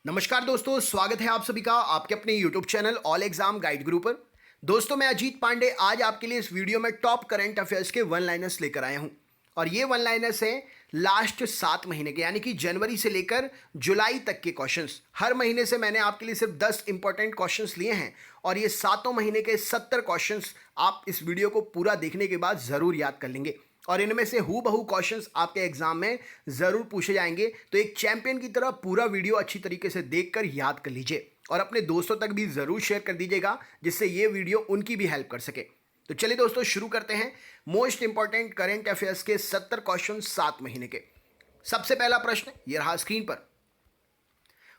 नमस्कार दोस्तों, स्वागत है आप सभी का आपके अपने YouTube channel all exam guide गुरु पर। दोस्तों, मैं अजीत पांडे आज आपके लिए इस वीडियो में टॉप करंट अफेयर्स के वन लाइनर्स लेकर आया हूं। और ये वन लाइनर्स हैं लास्ट 7 महीने के, यानी कि जनवरी से लेकर जुलाई तक के क्वेश्चंस। हर महीने से मैंने आपके लिए सिर्फ 10 इंपॉर्टेंट क्वेश्चंस लिए हैं और ये सातों महीने के 70 क्वेश्चंस आप इस वीडियो को पूरा देखने के बाद ज़रूर याद कर लेंगे और इनमें से हूबहू क्वेश्चंस आपके एग्जाम में ज़रूर पूछे जाएंगे। तो एक चैंपियन की तरह पूरा वीडियो अच्छी तरीके से देखकर याद कर लीजिए और अपने दोस्तों तक भी ज़रूर शेयर कर दीजिएगा जिससे ये वीडियो उनकी भी हेल्प कर सके। तो चलिए दोस्तों, शुरू करते हैं मोस्ट इंपॉर्टेंट करेंट अफेयर्स के 70 क्वेश्चन 7 महीने के। सबसे पहला प्रश्न ये रहा स्क्रीन पर।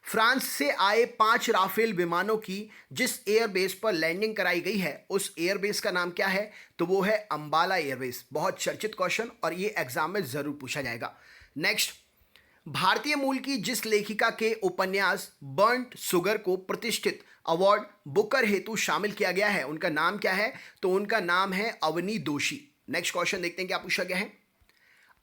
फ्रांस से आए 5 राफेल विमानों की जिस एयरबेस पर लैंडिंग कराई गई है उस एयरबेस का नाम क्या है? तो वो है अंबाला एयरबेस। बहुत चर्चित क्वेश्चन और ये एग्जाम में जरूर पूछा जाएगा। नेक्स्ट, भारतीय मूल की जिस लेखिका के उपन्यास बर्न्ट शुगर को प्रतिष्ठित अवार्ड बुकर हेतु शामिल किया गया है उनका नाम क्या है? तो उनका नाम है अवनी दोषी। नेक्स्ट क्वेश्चन देखते हैं क्या पूछा गया है।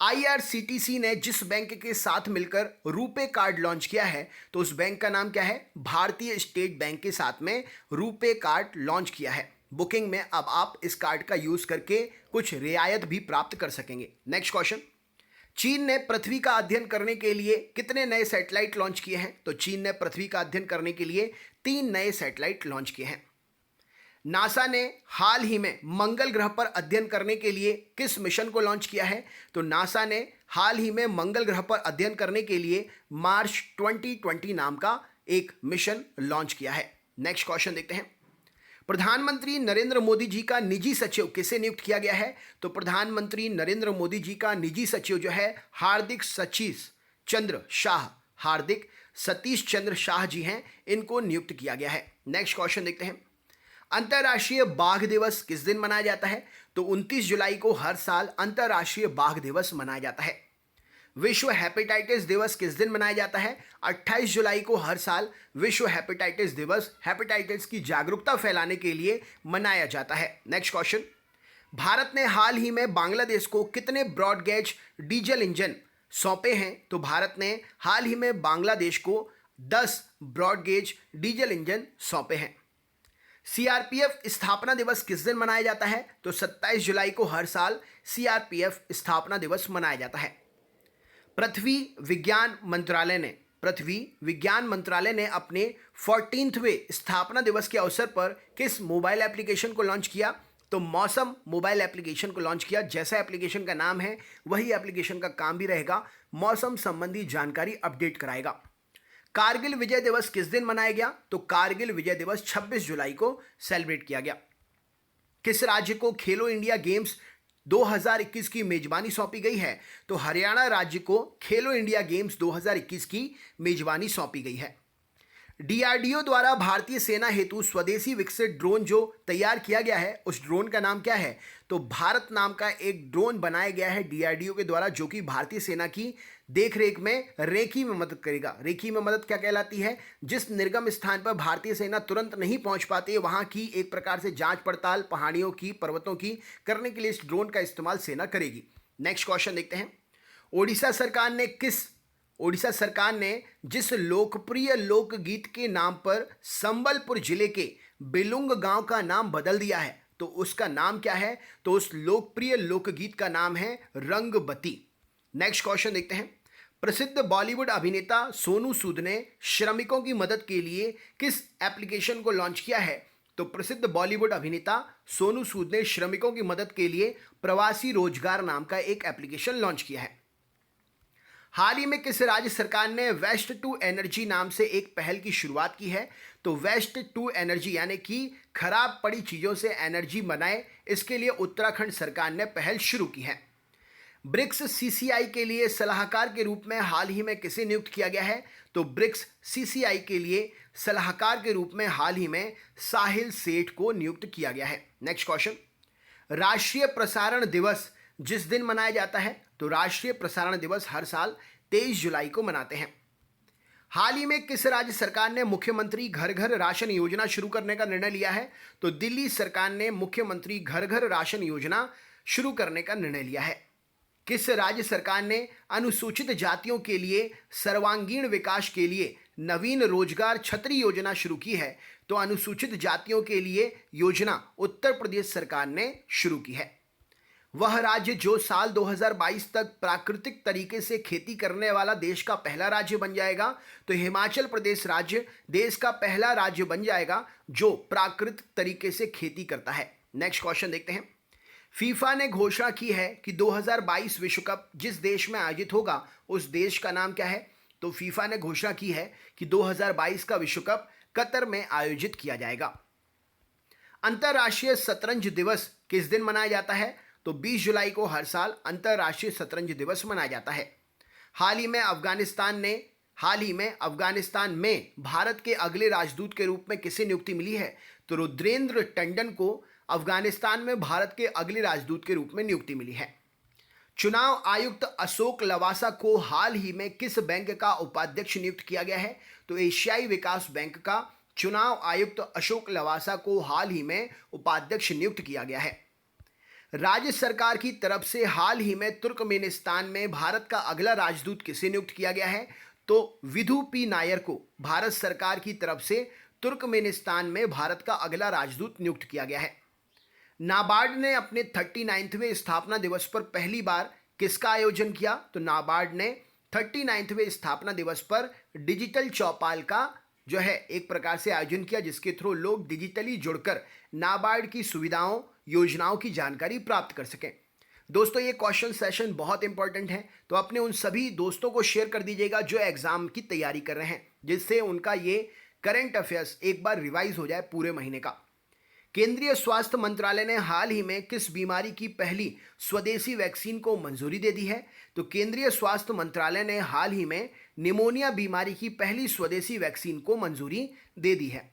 आईआरसीटीसी ने जिस बैंक के साथ मिलकर रुपे कार्ड लॉन्च किया है तो उस बैंक का नाम क्या है? भारतीय स्टेट बैंक के साथ में रुपे कार्ड लॉन्च किया है। बुकिंग में अब आप इस कार्ड का यूज करके कुछ रियायत भी प्राप्त कर सकेंगे। नेक्स्ट क्वेश्चन, चीन ने पृथ्वी का अध्ययन करने के लिए कितने नए सैटेलाइट लॉन्च किए हैं? तो चीन ने पृथ्वी का अध्ययन करने के लिए 3 नए सैटेलाइट लॉन्च किए हैं। नासा ने हाल ही में मंगल ग्रह पर अध्ययन करने के लिए किस मिशन को लॉन्च किया है? तो नासा ने हाल ही में मंगल ग्रह पर अध्ययन करने के लिए मार्च 2020 नाम का एक मिशन लॉन्च किया है। नेक्स्ट क्वेश्चन देखते हैं। प्रधानमंत्री नरेंद्र मोदी जी का निजी सचिव किसे नियुक्त किया गया है? तो प्रधानमंत्री नरेंद्र मोदी जी का निजी सचिव जो है हार्दिक सतीश चंद्र शाह जी हैं, इनको नियुक्त किया गया है। नेक्स्ट क्वेश्चन देखते हैं। अंतर्राष्ट्रीय बाघ दिवस किस दिन मनाया जाता है? तो 29 जुलाई को हर साल अंतर्राष्ट्रीय बाघ दिवस मनाया जाता है। विश्व हेपेटाइटिस दिवस किस दिन मनाया जाता है? 28 जुलाई को हर साल विश्व हेपेटाइटिस दिवस हेपेटाइटिस की जागरूकता फैलाने के लिए मनाया जाता है। नेक्स्ट क्वेश्चन, भारत ने हाल ही में बांग्लादेश को कितने ब्रॉडगेज डीजल इंजन सौंपे हैं? तो भारत ने हाल ही में बांग्लादेश को 10 ब्रॉडगेज डीजल इंजन सौंपे हैं। सीआरपीएफ स्थापना दिवस किस दिन मनाया जाता है? तो 27 जुलाई को हर साल सीआरपीएफ स्थापना दिवस मनाया जाता है। पृथ्वी विज्ञान मंत्रालय ने अपने 14वें स्थापना दिवस के अवसर पर किस मोबाइल एप्लीकेशन को लॉन्च किया? तो मौसम मोबाइल एप्लीकेशन को लॉन्च किया। जैसा एप्लीकेशन का नाम है वही एप्लीकेशन का काम भी रहेगा, मौसम संबंधी जानकारी अपडेट कराएगा। कारगिल विजय दिवस किस दिन मनाया गया? तो कारगिल विजय दिवस 26 जुलाई को सेलिब्रेट किया गया। किस राज्य को खेलो इंडिया गेम्स 2021 की मेजबानी सौंपी गई है? तो हरियाणा राज्य को खेलो इंडिया गेम्स 2021 की मेजबानी सौंपी गई है। डीआरडीओ द्वारा भारतीय सेना हेतु स्वदेशी विकसित ड्रोन जो तैयार किया गया है उस ड्रोन का नाम क्या है? तो भारत नाम का एक ड्रोन बनाया गया है डीआरडीओ के द्वारा जो कि भारतीय सेना की देखरेख में रेकी में मदद करेगा। रेकी में मदद क्या कहलाती है? जिस निर्गम स्थान पर भारतीय सेना तुरंत नहीं पहुंच पाती है वहां की एक प्रकार से जांच पड़ताल पहाड़ियों की, पर्वतों की करने के लिए इस ड्रोन का इस्तेमाल सेना करेगी। नेक्स्ट क्वेश्चन देखते हैं। ओडिशा सरकार ने जिस लोकप्रिय लोकगीत के नाम पर संबलपुर जिले के बेलुंग गांव का नाम बदल दिया है तो उसका नाम क्या है? तो उस लोकप्रिय लोकगीत का नाम है रंगबती। नेक्स्ट क्वेश्चन देखते हैं। प्रसिद्ध बॉलीवुड अभिनेता सोनू सूद ने श्रमिकों की मदद के लिए किस एप्लीकेशन को लॉन्च किया है? तो प्रसिद्ध बॉलीवुड अभिनेता सोनू सूद ने श्रमिकों की मदद के लिए प्रवासी रोजगार नाम का एक एप्लीकेशन लॉन्च किया है। हाल ही में किस राज्य सरकार ने वेस्ट टू एनर्जी नाम से एक पहल की शुरुआत की है? तो वेस्ट टू एनर्जी यानी कि खराब पड़ी चीजों से एनर्जी बनाए, इसके लिए उत्तराखंड सरकार ने पहल शुरू की है। ब्रिक्स सीसीआई के लिए सलाहकार के रूप में हाल ही में किसे नियुक्त किया गया है? तो ब्रिक्स सीसीआई के लिए सलाहकार के रूप में हाल ही में साहिल सेठ को नियुक्त किया गया है। नेक्स्ट क्वेश्चन, राष्ट्रीय प्रसारण दिवस जिस दिन मनाया जाता है? तो राष्ट्रीय प्रसारण दिवस हर साल 23 जुलाई को मनाते हैं। हाल ही में किस राज्य सरकार ने मुख्यमंत्री घर घर राशन योजना शुरू करने का निर्णय लिया है? तो दिल्ली सरकार ने मुख्यमंत्री घर घर राशन योजना शुरू करने का निर्णय लिया है। किस राज्य सरकार ने अनुसूचित जातियों के लिए सर्वांगीण विकास के लिए नवीन रोजगार छतरी योजना शुरू की है, तो अनुसूचित जातियों के लिए योजना उत्तर प्रदेश सरकार ने शुरू की है। वह राज्य जो साल 2022 तक प्राकृतिक तरीके से खेती करने वाला देश का पहला राज्य बन जाएगा, तो हिमाचल प्रदेश राज्य देश का पहला राज्य बन जाएगा जो प्राकृतिक तरीके से खेती करता है। नेक्स्ट क्वेश्चन देखते हैं। फीफा ने घोषणा की है कि 2022 विश्व कप जिस देश में आयोजित होगा उस देश का नाम क्या है? तो फीफा ने घोषणा की है कि 2022 का विश्व कप कतर में आयोजित किया जाएगा। अंतर्राष्ट्रीय शतरंज दिवस किस दिन मनाया जाता है? तो 20 जुलाई को हर साल अंतर्राष्ट्रीय शतरंज दिवस मनाया जाता है। हाल ही में अफगानिस्तान में भारत के अगले राजदूत के रूप में किसे नियुक्ति मिली है? तो रुद्रेंद्र टंडन को अफगानिस्तान में भारत के अगले राजदूत के रूप में नियुक्ति मिली है। चुनाव आयुक्त अशोक लवासा को हाल ही में किस बैंक का उपाध्यक्ष नियुक्त किया गया है? तो एशियाई विकास बैंक का चुनाव आयुक्त अशोक लवासा को हाल ही में उपाध्यक्ष नियुक्त किया गया है। राज्य सरकार की तरफ से हाल ही में तुर्कमेनिस्तान में भारत का अगला राजदूत किसे नियुक्त किया गया है? तो विधु पी नायर को भारत सरकार की तरफ से तुर्कमेनिस्तान में भारत का अगला राजदूत नियुक्त किया गया है। नाबार्ड ने अपने 39वें स्थापना दिवस पर पहली बार किसका आयोजन किया? तो नाबार्ड ने 39वें स्थापना दिवस पर डिजिटल चौपाल का जो है एक प्रकार से आयोजन किया, जिसके थ्रू लोग डिजिटली जुड़कर नाबार्ड की सुविधाओं योजनाओं की जानकारी प्राप्त कर सकें। दोस्तों, ये क्वेश्चन सेशन बहुत इंपॉर्टेंट है, तो अपने उन सभी दोस्तों को शेयर कर दीजिएगा जो एग्जाम की तैयारी कर रहे हैं, जिससे उनका ये करंट अफेयर्स एक बार रिवाइज हो जाए पूरे महीने का। केंद्रीय स्वास्थ्य मंत्रालय ने हाल ही में किस बीमारी की पहली स्वदेशी वैक्सीन को मंजूरी दे दी है? तो केंद्रीय स्वास्थ्य मंत्रालय ने हाल ही में निमोनिया बीमारी की पहली स्वदेशी वैक्सीन को मंजूरी दे दी है।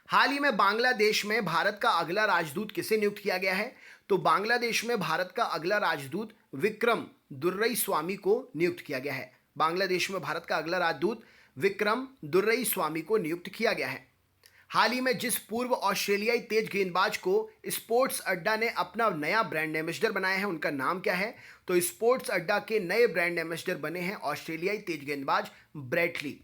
हाल ही में बांग्लादेश में भारत का अगला राजदूत किसे नियुक्त किया गया है? तो बांग्लादेश में भारत का अगला राजदूत विक्रम दुर्रईस्वामी को नियुक्त किया गया है। बांग्लादेश में भारत का अगला राजदूत विक्रम दुर्रईस्वामी को नियुक्त किया गया है। हाल ही में जिस पूर्व ऑस्ट्रेलियाई तेज गेंदबाज को स्पोर्ट्स अड्डा ने अपना नया ब्रांड एम्बेसडर बनाया है, उनका नाम क्या है? तो स्पोर्ट्स अड्डा के नए ब्रांड एम्बेसडर बने हैं ऑस्ट्रेलियाई तेज गेंदबाज ब्रेट ली।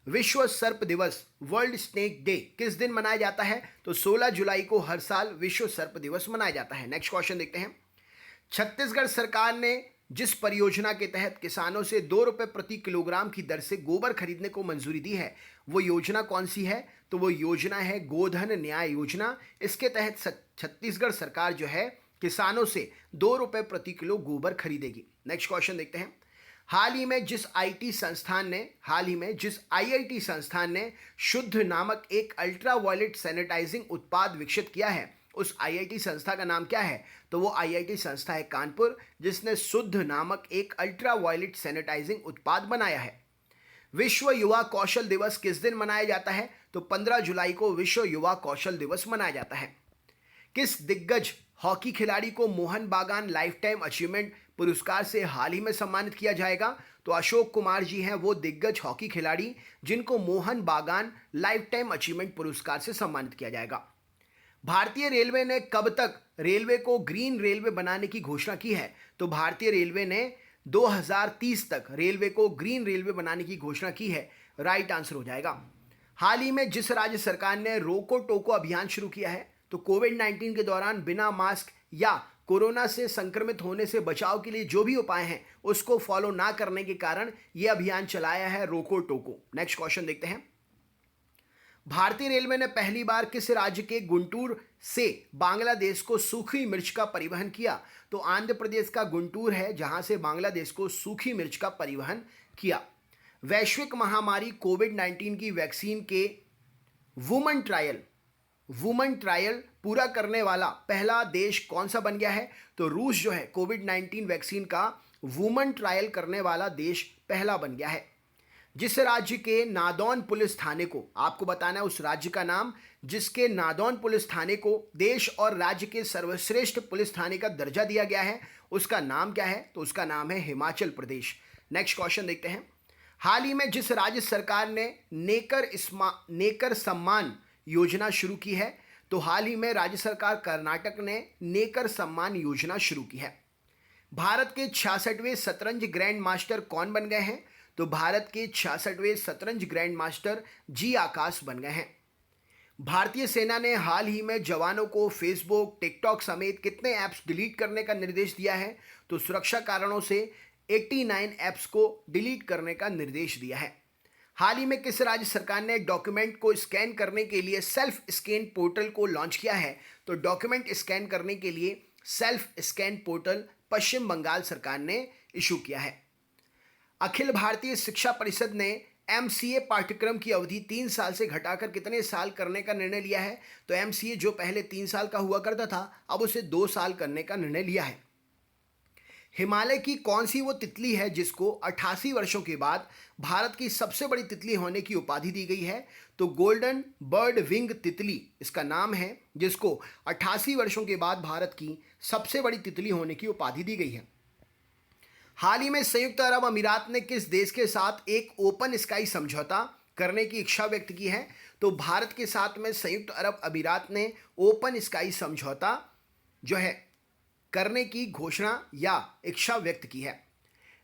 विश्व सर्प दिवस वर्ल्ड स्नेक डे किस दिन मनाया जाता है? तो 16 जुलाई को हर साल विश्व सर्प दिवस मनाया जाता है। नेक्स्ट क्वेश्चन देखते हैं। छत्तीसगढ़ सरकार ने जिस परियोजना के तहत किसानों से 2 रुपये प्रति किलोग्राम की दर से गोबर खरीदने को मंजूरी दी है, वो योजना कौन सी है? तो वो योजना है गोधन न्याय योजना। इसके तहत छत्तीसगढ़ सरकार जो है किसानों से 2 रुपये प्रति किलो गोबर खरीदेगी। नेक्स्ट क्वेश्चन देखते हैं। हाल ही में जिस आईआईटी संस्थान ने शुद्ध नामक एक अल्ट्रावायलेट सैनिटाइजिंग उत्पाद विकसित किया है, उस आईआईटी संस्था का नाम क्या है? तो वो आईआईटी संस्था है कानपुर, जिसने शुद्ध नामक एक अल्ट्रावायलेट सैनिटाइजिंग उत्पाद बनाया है। विश्व युवा कौशल दिवस किस दिन मनाया जाता है? तो 15 जुलाई को विश्व युवा कौशल दिवस मनाया जाता है। किस दिग्गज हॉकी खिलाड़ी को मोहन बागान लाइफ टाइम अचीवमेंट पुरस्कार से हाल ही में सम्मानित किया जाएगा? तो अशोक कुमार जी हैं वो दिग्गज हॉकी खिलाड़ी जिनको मोहन बागान लाइफ टाइम अचीवमेंट पुरस्कार से सम्मानित किया जाएगा। भारतीय रेलवे ने कब तक रेलवे को ग्रीन रेलवे बनाने की घोषणा की है? तो भारतीय रेलवे ने 2030 तक रेलवे को ग्रीन रेलवे बनाने की घोषणा की है। राइट आंसर हो जाएगा। हाल ही में जिस राज्य सरकार ने रोको टोको अभियान शुरू किया है, तो कोविड-19 के दौरान बिना मास्क या कोरोना से संक्रमित होने से बचाव के लिए जो भी उपाय हैं उसको फॉलो ना करने के कारण यह अभियान चलाया है रोको टोको। नेक्स्ट क्वेश्चन देखते हैं। भारतीय रेलवे ने पहली बार किस राज्य के गुंटूर से बांग्लादेश को सूखी मिर्च का परिवहन किया? तो आंध्र प्रदेश का गुंटूर है जहां से बांग्लादेश को सूखी मिर्च का परिवहन किया। वैश्विक महामारी कोविड-19 की वैक्सीन के वुमन ट्रायल पूरा करने वाला पहला देश कौन सा बन गया है? तो रूस जो है कोविड-19 वैक्सीन का वुमन ट्रायल करने वाला देश पहला बन गया है। जिस राज्य के नादौन पुलिस थाने को, आपको बताना है उस राज्य का नाम, जिसके नादौन पुलिस थाने को देश और राज्य के सर्वश्रेष्ठ पुलिस थाने का दर्जा दिया गया है, उसका नाम क्या है? तो उसका नाम है हिमाचल प्रदेश। नेक्स्ट क्वेश्चन देखते हैं। हाल ही में जिस राज्य सरकार ने नेकर सम्मान योजना शुरू की है, तो हाल ही में राज्य सरकार कर्नाटक ने नेकर सम्मान योजना शुरू की है। भारत के 66वें शतरंज ग्रैंड मास्टर कौन बन गए हैं? तो भारत के 66वें शतरंज ग्रैंड मास्टर जी आकाश बन गए हैं। भारतीय सेना ने हाल ही में जवानों को फेसबुक, टिकटॉक समेत कितने ऐप्स डिलीट करने का निर्देश दिया है? तो सुरक्षा कारणों से 89 ऐप्स को डिलीट करने का निर्देश दिया है। हाल ही में किस राज्य सरकार ने डॉक्यूमेंट को स्कैन करने के लिए सेल्फ स्कैन पोर्टल को लॉन्च किया है? तो डॉक्यूमेंट स्कैन करने के लिए सेल्फ स्कैन पोर्टल पश्चिम बंगाल सरकार ने इशू किया है। अखिल भारतीय शिक्षा परिषद ने एमसीए पाठ्यक्रम की अवधि 3 साल से घटाकर कितने साल करने का निर्णय लिया है? तो एमसीए जो पहले 3 साल का हुआ करता था, अब उसे 2 साल करने का निर्णय लिया है। हिमालय की कौन सी वो तितली है जिसको 88 वर्षों के बाद भारत की सबसे बड़ी तितली होने की उपाधि दी गई है? तो गोल्डन बर्ड विंग तितली इसका नाम है, जिसको 88 वर्षों के बाद भारत की सबसे बड़ी तितली होने की उपाधि दी गई है। हाल ही में संयुक्त अरब अमीरात ने किस देश के साथ एक ओपन स्काई समझौता करने की इच्छा व्यक्त की है? तो भारत के साथ में संयुक्त अरब अमीरात ने ओपन स्काई समझौता जो है करने की घोषणा या इच्छा व्यक्त की है।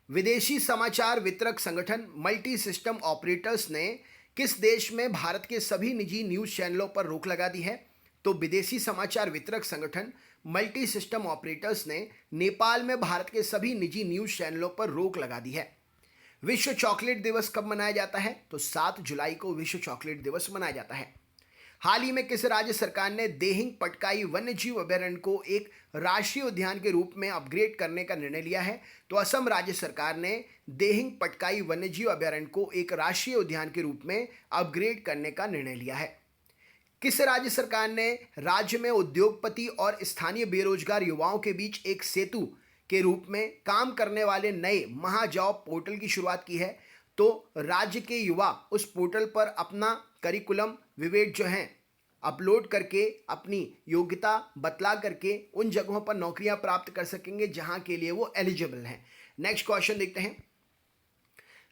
विदेशी समाचार वितरक संगठन मल्टी सिस्टम ऑपरेटर्स ने किस देश में भारत के सभी निजी न्यूज चैनलों पर रोक लगा दी है? तो विदेशी समाचार वितरक संगठन मल्टी सिस्टम ऑपरेटर्स ने नेपाल में भारत के सभी निजी न्यूज चैनलों पर रोक लगा दी है। विश्व चॉकलेट दिवस कब मनाया जाता है? तो 7 जुलाई को विश्व चॉकलेट दिवस मनाया जाता है। हाल ही में किस राज्य सरकार ने देहिंग पटकाई वन्यजीव अभयारण्य को एक राष्ट्रीय उद्यान के रूप में अपग्रेड करने का निर्णय लिया है? तो असम राज्य सरकार ने देहिंग पटकाई वन्यजीव अभयारण्य को एक राष्ट्रीय उद्यान के रूप में अपग्रेड करने का निर्णय लिया है। किस राज्य सरकार ने राज्य में उद्योगपति और स्थानीय बेरोजगार युवाओं के बीच एक सेतु के रूप में काम करने वाले नए महाजॉब पोर्टल की शुरुआत की है? तो राज्य के युवा उस पोर्टल पर अपना करिकुलम विवेट जो हैं अपलोड करके अपनी योग्यता बतला करके उन जगहों पर नौकरियां प्राप्त कर सकेंगे जहां के लिए वो एलिजिबल हैं। नेक्स्ट क्वेश्चन देखते हैं।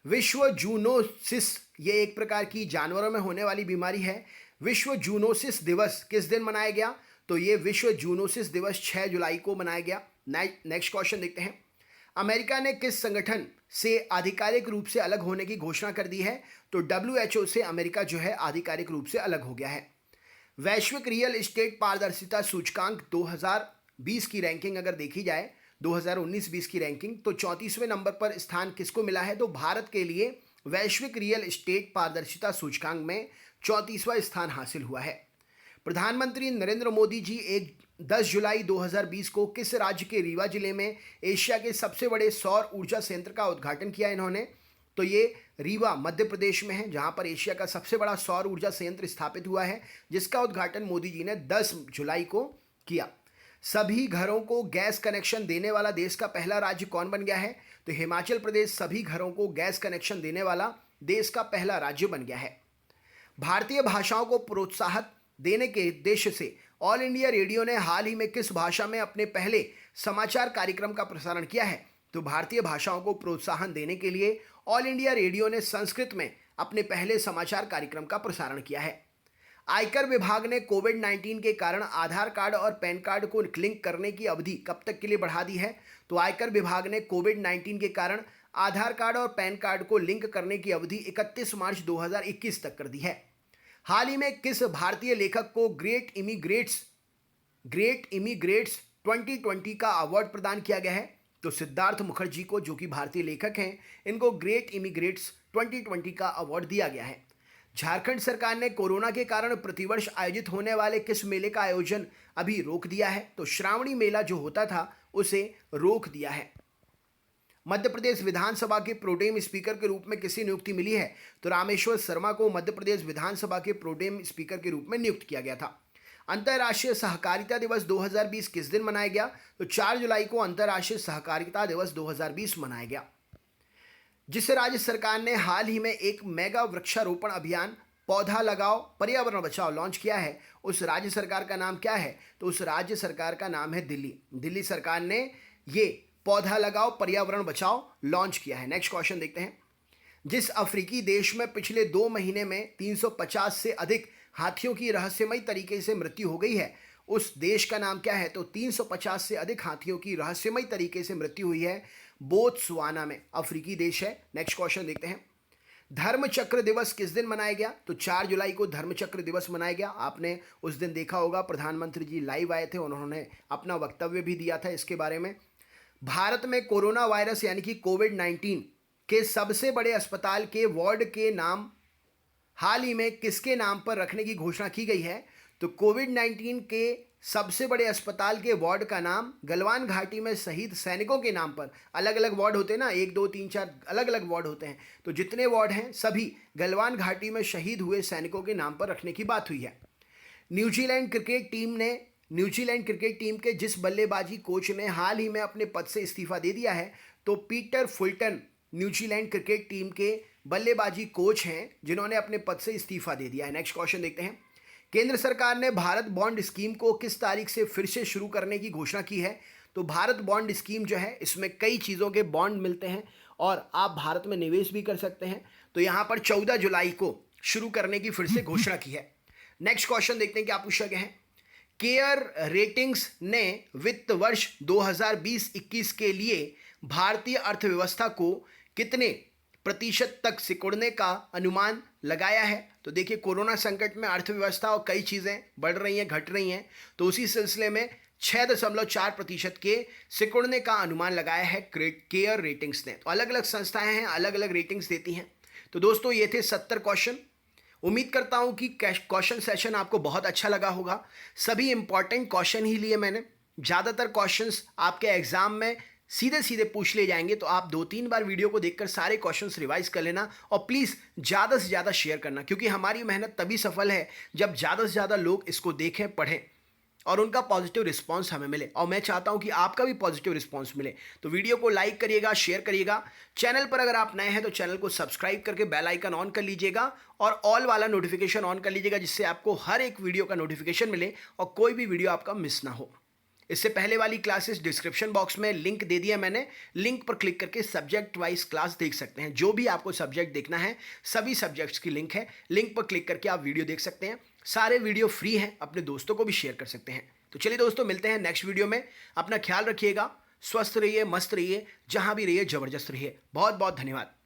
विश्व जूनोसिस ये एक प्रकार की जानवरों में होने वाली बीमारी है। विश्व जूनोसिस दिवस किस दिन मनाया गया? तो ये विश्व जूनोसिस दिवस 6 जुलाई को मनाया गया। नेक्स्ट क्वेश्चन देखते हैं। अमेरिका ने किस संगठन से आधिकारिक रूप से अलग होने की घोषणा कर दी है? तो WHO से अमेरिका जो है आधिकारिक रूप से अलग हो गया है। वैश्विक रियल एस्टेट पारदर्शिता सूचकांक 2020 की रैंकिंग अगर देखी जाए 2019-20 की रैंकिंग, तो 34वें नंबर पर स्थान किसको मिला है? तो भारत के लिए वैश्विक रियल एस्टेट पारदर्शिता सूचकांक में 34वां स्थान हासिल हुआ है। प्रधानमंत्री नरेंद्र मोदी जी 10 जुलाई 2020 को किस राज्य के रीवा जिले में एशिया के सबसे बड़े सौर ऊर्जा संयंत्र का उद्घाटन किया इन्होंने? तो ये रीवा मध्य प्रदेश में है, जहां पर एशिया का सबसे बड़ा सौर ऊर्जा संयंत्र स्थापित हुआ है, जिसका उद्घाटन मोदी जी ने 10 जुलाई को किया। सभी घरों को गैस कनेक्शन देने वाला देश का पहला राज्य कौन बन गया है? तो हिमाचल प्रदेश सभी घरों को गैस कनेक्शन देने वाला देश का पहला राज्य बन गया है। भारतीय भाषाओं को प्रोत्साहन देने के उद्देश्य से ऑल इंडिया रेडियो ने हाल ही में किस भाषा में अपने पहले समाचार कार्यक्रम का प्रसारण किया है? तो भारतीय भाषाओं को प्रोत्साहन देने के लिए ऑल इंडिया रेडियो ने संस्कृत में अपने पहले समाचार कार्यक्रम का प्रसारण किया है। आयकर विभाग ने कोविड-19 के कारण आधार कार्ड और पैन कार्ड को लिंक करने की अवधि कब तक के लिए बढ़ा दी है? तो आयकर विभाग ने कोविड-19 के कारण आधार कार्ड और पैन कार्ड को लिंक करने की अवधि 31 मार्च 2021 तक कर दी है। हाल ही में किस भारतीय लेखक को ग्रेट इमिग्रेट्स 2020 का अवार्ड प्रदान किया गया है? तो सिद्धार्थ मुखर्जी को, जो कि भारतीय लेखक हैं, इनको ग्रेट इमिग्रेट्स 2020 का अवार्ड दिया गया है। झारखंड सरकार ने कोरोना के कारण प्रतिवर्ष आयोजित होने वाले किस मेले का आयोजन अभी रोक दिया है? तो श्रावणी मेला जो होता था उसे रोक दिया है। मध्य प्रदेश विधानसभा के प्रोटेम स्पीकर के रूप में किसी नियुक्ति मिली है? तो रामेश्वर शर्मा को मध्य प्रदेश विधानसभा के प्रोटेम स्पीकर के रूप में नियुक्त किया गया था। अंतर्राष्ट्रीय सहकारिता दिवस 2020 किस दिन मनाया गया? तो 4 जुलाई को अंतर्राष्ट्रीय सहकारिता दिवस 2020 मनाया गया। जिस राज्य सरकार ने हाल ही में एक मेगा वृक्षारोपण अभियान पौधा लगाओ पर्यावरण बचाओ लॉन्च किया है, उस राज्य सरकार का नाम क्या है? तो उस राज्य सरकार का नाम है दिल्ली। दिल्ली सरकार ने ये पौधा लगाओ पर्यावरण बचाओ लॉन्च किया है। नेक्स्ट क्वेश्चन देखते हैं। जिस अफ्रीकी देश में पिछले 2 महीने में 350 से अधिक हाथियों की रहस्यमयी तरीके से मृत्यु हो गई है, उस देश का नाम क्या है? तो 350 से अधिक हाथियों की रहस्यमयी तरीके से मृत्यु हुई है बोत्सवाना में, अफ्रीकी देश है। नेक्स्ट क्वेश्चन देखते हैं। धर्मचक्र दिवस किस दिन मनाया गया? तो 4 जुलाई को धर्मचक्र दिवस मनाया गया। आपने उस दिन देखा होगा प्रधानमंत्री जी लाइव आए थे, उन्होंने अपना वक्तव्य भी दिया था इसके बारे में। भारत में कोरोना वायरस यानी कि कोविड-19 के सबसे बड़े अस्पताल के वार्ड के नाम हाल ही में किसके नाम पर रखने की घोषणा की गई है? तो कोविड-19 के सबसे बड़े अस्पताल के वार्ड का नाम गलवान घाटी में शहीद सैनिकों के नाम पर, अलग अलग वार्ड होते हैं ना, 1 2 3 4 अलग अलग वार्ड होते हैं, तो जितने वार्ड हैं सभी गलवान घाटी में शहीद हुए सैनिकों के नाम पर रखने की बात हुई है। न्यूजीलैंड क्रिकेट टीम के जिस बल्लेबाजी कोच ने हाल ही में अपने पद से इस्तीफा दे दिया है, तो Peter Fulton New Zealand cricket team के बल्लेबाजी कोच हैं जिन्होंने अपने पद से इस्तीफा दे दिया है। नेक्स्ट क्वेश्चन देखते हैं। केंद्र सरकार ने भारत बॉन्ड स्कीम को किस तारीख से फिर से शुरू करने की घोषणा की है? तो भारत बॉन्ड स्कीम जो है, इसमें कई चीज़ों के बॉन्ड मिलते हैं और आप भारत में निवेश भी कर सकते हैं। तो यहाँ पर 14 जुलाई को शुरू करने की फिर से घोषणा की है। नेक्स्ट क्वेश्चन देखते हैं क्या पूछा गया है। केयर रेटिंग्स ने वित्त वर्ष 2020-21 के लिए भारतीय अर्थव्यवस्था को कितने प्रतिशत तक सिकुड़ने का अनुमान लगाया है? तो देखिए, कोरोना संकट में अर्थव्यवस्था और कई चीज़ें बढ़ रही हैं, घट रही हैं, तो उसी सिलसिले में 6.4% के सिकुड़ने का अनुमान लगाया है केयर रेटिंग्स ने। तो अलग अलग संस्थाएं हैं, अलग अलग रेटिंग्स देती हैं। तो दोस्तों, ये थे 70 क्वेश्चन। उम्मीद करता हूं कि क्वेश्चन सेशन आपको बहुत अच्छा लगा होगा। सभी इंपॉर्टेंट क्वेश्चन ही लिए मैंने। ज़्यादातर क्वेश्चंस आपके एग्जाम में सीधे सीधे पूछ लिए जाएंगे, तो आप 2-3 बार वीडियो को देखकर सारे क्वेश्चंस रिवाइज कर लेना और प्लीज़ ज़्यादा से ज़्यादा शेयर करना, क्योंकि हमारी मेहनत तभी सफल है जब ज़्यादा से ज़्यादा लोग इसको देखें, पढ़ें और उनका पॉजिटिव रिस्पांस हमें मिले। और मैं चाहता हूं कि आपका भी पॉजिटिव रिस्पांस मिले। तो वीडियो को लाइक करिएगा, शेयर करिएगा। चैनल पर अगर आप नए हैं तो चैनल को सब्सक्राइब करके बेल आइकन ऑन कर लीजिएगा और ऑल वाला नोटिफिकेशन ऑन कर लीजिएगा, जिससे आपको हर एक वीडियो का नोटिफिकेशन मिले और कोई भी वीडियो आपका मिस ना हो। इससे पहले वाली क्लासेस डिस्क्रिप्शन बॉक्स में लिंक दे दिया मैंने, लिंक पर क्लिक करके सब्जेक्ट वाइज क्लास देख सकते हैं। जो भी आपको सब्जेक्ट देखना है, सभी सब्जेक्ट्स की लिंक है, लिंक पर क्लिक करके आप वीडियो देख सकते हैं। सारे वीडियो फ्री हैं, अपने दोस्तों को भी शेयर कर सकते हैं। तो चलिए दोस्तों, मिलते हैं नेक्स्ट वीडियो में। अपना ख्याल रखिएगा, स्वस्थ रहिए, मस्त रहिए, जहां भी रहिए जबरदस्त रहिए। बहुत बहुत धन्यवाद।